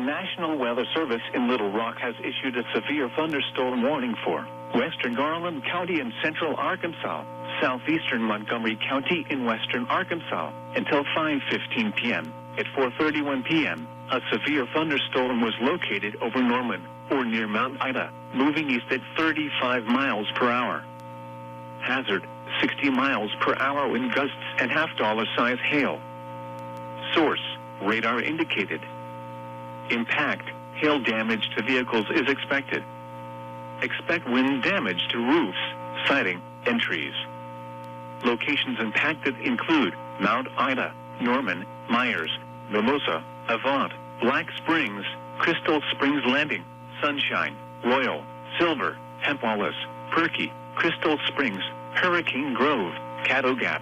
National Weather Service in Little Rock has issued a severe thunderstorm warning for western Garland County in central Arkansas, southeastern Montgomery County in western Arkansas, until 5:15 p.m. At 4:31 p.m., a severe thunderstorm was located over Norman, or near Mount Ida, moving east at 35 miles per hour. Hazard, 60 miles per hour wind gusts and half-dollar size hail. Source, radar indicated. Impact, hail damage to vehicles is expected. Expect wind damage to roofs, siding, and trees. Locations impacted include Mount Ida, Norman, Myers, Mimosa, Avant, Black Springs, Crystal Springs Landing, Sunshine, Royal, Silver, Hempwallace, Perky, Crystal Springs, Hurricane Grove, Caddo Gap.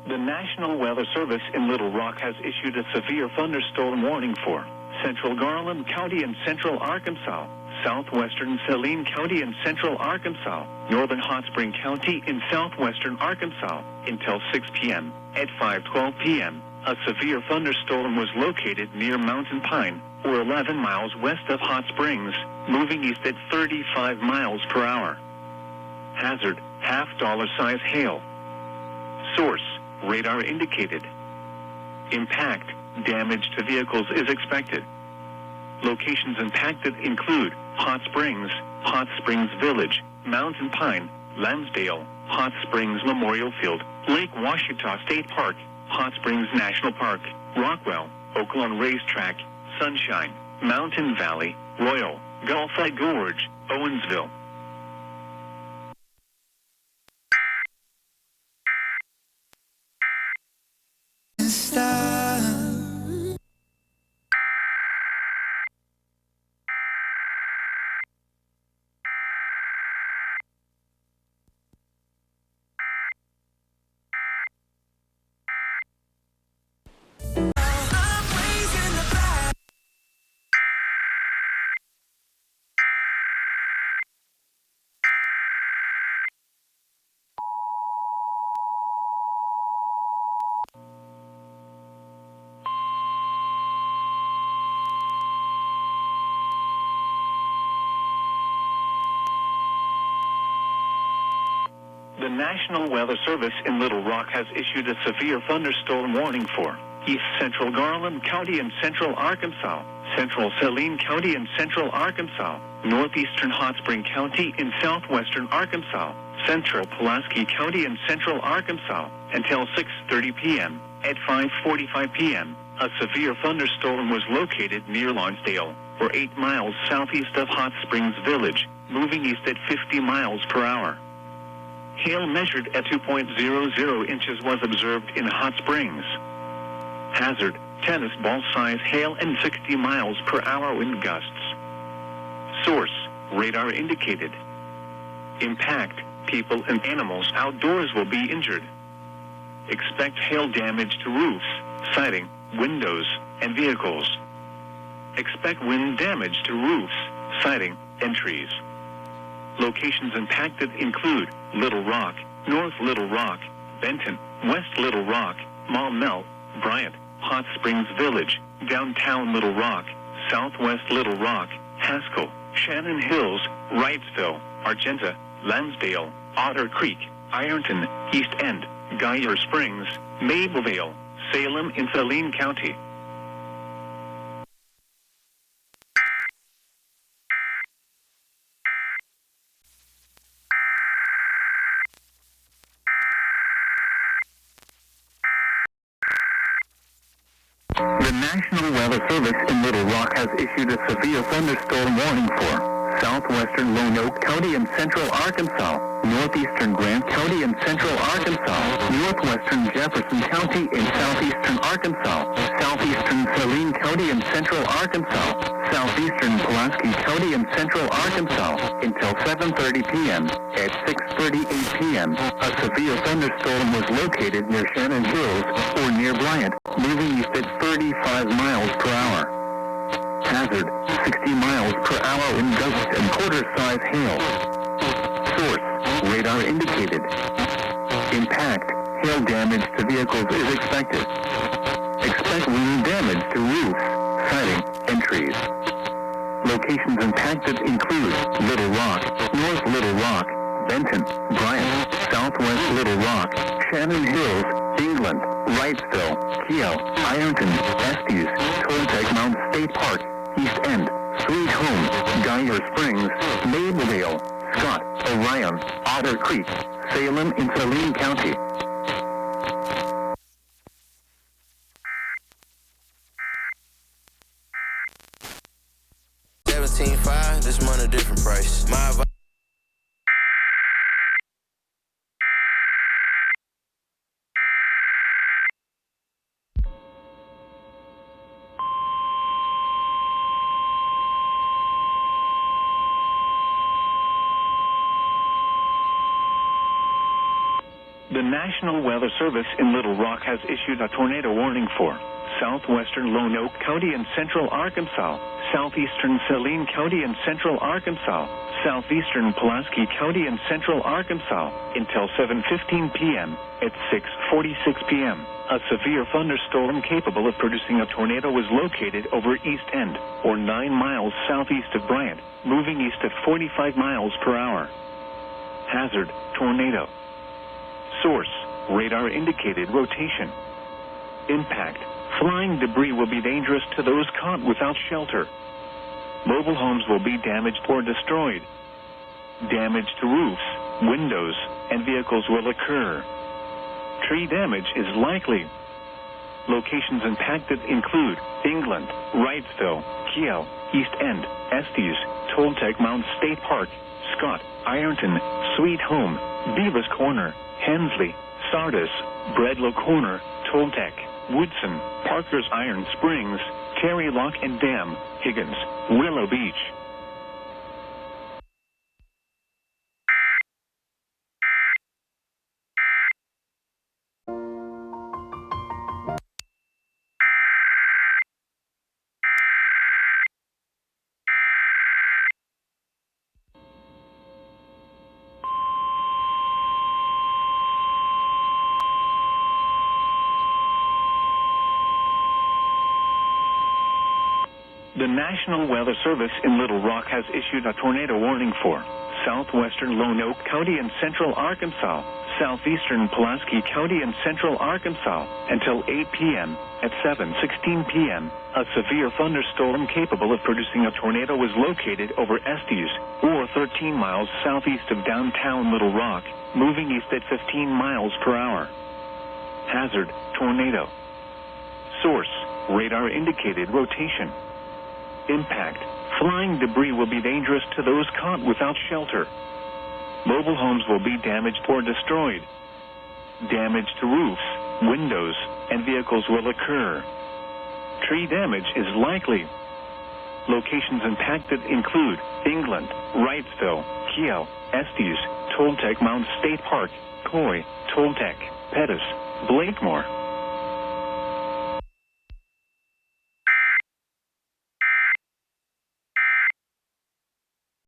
The National Weather Service in Little Rock has issued a severe thunderstorm warning for central Garland County in central Arkansas, southwestern Saline County in central Arkansas, northern Hot Spring County in southwestern Arkansas, until 6 p.m. At 5:12 p.m., a severe thunderstorm was located near Mountain Pine, or 11 miles west of Hot Springs, moving east at 35 miles per hour. Hazard, half-dollar size hail. Source, radar indicated. Impact, damage to vehicles is expected. Locations impacted include Hot Springs Village, Mountain Pine, Lansdale, Hot Springs Memorial Field, Lake Washita State Park, Hot Springs National Park, Rockwell, Oaklawn Racetrack, Sunshine, Mountain Valley, Royal, Gulfi Gorge, Owensville. The National Weather Service in Little Rock has issued a severe thunderstorm warning for east central Garland County in central Arkansas, central Saline County in central Arkansas, northeastern Hot Spring County in southwestern Arkansas, central Pulaski County in central Arkansas, until 6:30 p.m. At 5:45 p.m., a severe thunderstorm was located near Lonsdale, or 8 miles southeast of Hot Springs Village, moving east at 50 miles per hour. Hail measured at 2.00 inches was observed in Hot Springs. Hazard, tennis ball size hail and 60 miles per hour wind gusts. Source, radar indicated. Impact, people and animals outdoors will be injured. Expect hail damage to roofs, siding, windows, and vehicles. Expect wind damage to roofs, siding, and trees. Locations impacted include Little Rock, North Little Rock, Benton, West Little Rock, Maumelle, Bryant, Hot Springs Village, Downtown Little Rock, Southwest Little Rock, Haskell, Shannon Hills, Wrightsville, Argenta, Lansdale, Otter Creek, Ironton, East End, Geyer Springs, Mableville, Salem in Saline County. The National Weather Service in Little Rock has issued a severe thunderstorm warning for southwestern Lone Oak County in central Arkansas, northeastern Grant County and central Arkansas, northwestern Jefferson County and southeastern Arkansas, southeastern Saline County and central Arkansas, southeastern Pulaski County and central Arkansas, until 7:30 p.m. At 6:38 p.m., a severe thunderstorm was located near Shannon Hills, or near Bryant, moving east at 35 miles per hour. Hazard, 60 miles per hour in gust and quarter-size hail. Source, radar indicated. Impact, hail damage to vehicles is expected. Expect wind damage to roofs, siding, and trees. Locations impacted include Little Rock, North Little Rock, Benton, Bryant, Southwest Little Rock, Shannon Hills, England, Wrightsville, Keogh, Ironton, Estes, Toltec Mount State Park, East End, Sweet Home, Geyer Springs, Mableville, Scott, Orion, Otter Creek, Salem in Saline County. This month a different price. My advice. The National Weather Service in Little Rock has issued a tornado warning for southwestern Lone Oak County and central Arkansas, southeastern Saline County and central Arkansas, southeastern Pulaski County and central Arkansas, until 7:15 p.m. At 6:46 p.m., a severe thunderstorm capable of producing a tornado was located over East End, or 9 miles southeast of Bryant, moving east at 45 miles per hour. Hazard, tornado. Source, radar indicated rotation. Impact, flying debris will be dangerous to those caught without shelter. Mobile homes will be damaged or destroyed. Damage to roofs, windows, and vehicles will occur. Tree damage is likely. Locations impacted include England, Wrightsville, Keogh, East End, Estes, Toltec Mount State Park, Scott, Ironton, Sweet Home, Beavis Corner, Hensley, Sardis, Bredlow Corner, Toltec, Woodson, Parker's Iron Springs, Terry Lock and Dam, Higgins, Willow Beach. The National Weather Service in Little Rock has issued a tornado warning for southwestern Lone Oak County and central Arkansas, southeastern Pulaski County and central Arkansas, until 8 p.m. At 7:16 p.m., a severe thunderstorm capable of producing a tornado was located over Estes, or 13 miles southeast of downtown Little Rock, moving east at 15 miles per hour. Hazard, tornado. Source, radar indicated rotation. Impact, flying debris will be dangerous to those caught without shelter. Mobile homes will be damaged or destroyed. Damage to roofs, windows, and vehicles will occur. Tree damage is likely. Locations impacted include England, Wrightsville, Keogh, Estes, Toltec Mount State Park, Coy, Toltec, Pettis, Blakemore,